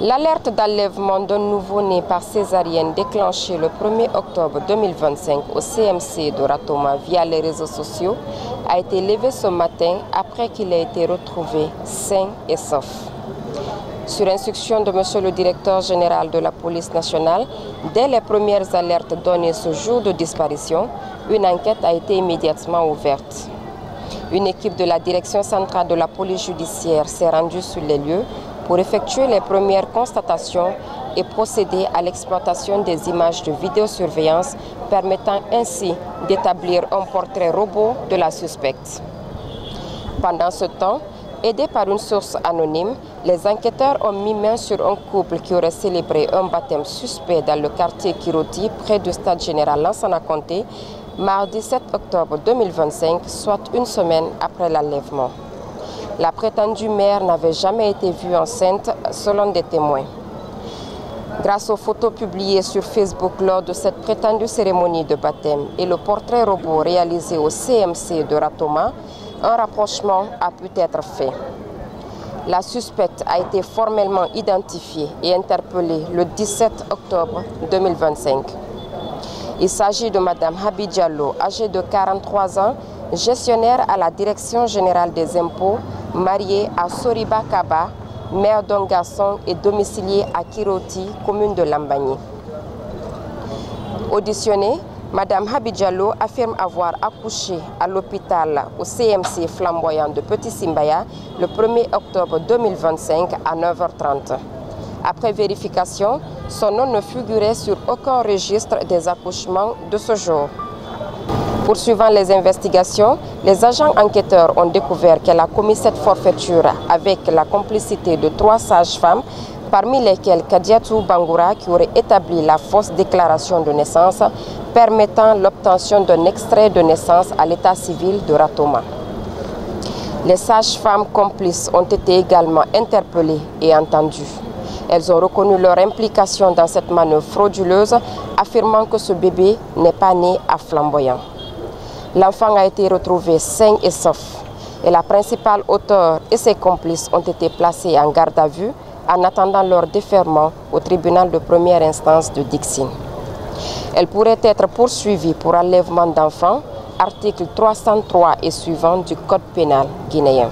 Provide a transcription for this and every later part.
L'alerte d'enlèvement d'un nouveau-né par césarienne déclenchée le 1er octobre 2025 au CMC de Ratoma via les réseaux sociaux a été levée ce matin après qu'il ait été retrouvé sain et sauf. Sur instruction de M. le directeur général de la police nationale, dès les premières alertes données ce jour de disparition, une enquête a été immédiatement ouverte. Une équipe de la direction centrale de la police judiciaire s'est rendue sur les lieux pour effectuer les premières constatations et procéder à l'exploitation des images de vidéosurveillance permettant ainsi d'établir un portrait robot de la suspecte. Pendant ce temps, aidés par une source anonyme, les enquêteurs ont mis main sur un couple qui aurait célébré un baptême suspect dans le quartier Kiroti, près du stade général Lansana Conté, mardi 7 octobre 2025, soit une semaine après l'enlèvement. La prétendue mère n'avait jamais été vue enceinte, selon des témoins. Grâce aux photos publiées sur Facebook lors de cette prétendue cérémonie de baptême et le portrait robot réalisé au CMC de Ratoma, un rapprochement a pu être fait. La suspecte a été formellement identifiée et interpellée le 17 octobre 2025. Il s'agit de Mme Habi Diallo, âgée de 43 ans, gestionnaire à la Direction générale des impôts, mariée à Soriba Kaba, mère d'un garçon et domiciliée à Kiroti, commune de Lambagny. Auditionnée, Mme Habi Diallo affirme avoir accouché à l'hôpital au CMC flamboyant de Petit Simbaya le 1er octobre 2025 à 9h30. Après vérification, son nom ne figurait sur aucun registre des accouchements de ce jour. Poursuivant les investigations, les agents enquêteurs ont découvert qu'elle a commis cette forfaiture avec la complicité de 3 sages-femmes, parmi lesquelles Kadiatou Bangoura qui aurait établi la fausse déclaration de naissance permettant l'obtention d'un extrait de naissance à l'état civil de Ratoma. Les sages-femmes complices ont été également interpellées et entendues. Elles ont reconnu leur implication dans cette manœuvre frauduleuse, affirmant que ce bébé n'est pas né à Flamboyant. L'enfant a été retrouvé sain et sauf et la principale auteure et ses complices ont été placés en garde à vue en attendant leur défèrement au tribunal de première instance de Dixine. Elle pourrait être poursuivie pour enlèvement d'enfants, article 303 et suivant du Code pénal guinéen.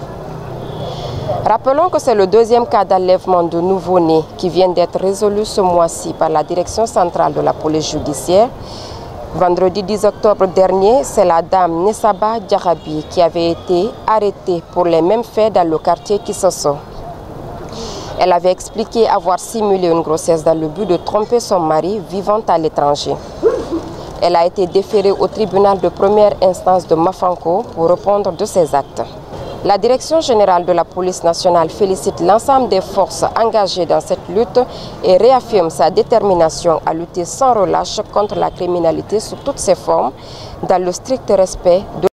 Rappelons que c'est le deuxième cas d'enlèvement de nouveau-nés qui vient d'être résolu ce mois-ci par la direction centrale de la police judiciaire. Vendredi 10 octobre dernier, c'est la dame Nessaba Diarabi qui avait été arrêtée pour les mêmes faits dans le quartier Kissoso. Elle avait expliqué avoir simulé une grossesse dans le but de tromper son mari vivant à l'étranger. Elle a été déférée au tribunal de première instance de Mafanko pour répondre de ses actes. La Direction générale de la police nationale félicite l'ensemble des forces engagées dans cette lutte et réaffirme sa détermination à lutter sans relâche contre la criminalité sous toutes ses formes, dans le strict respect de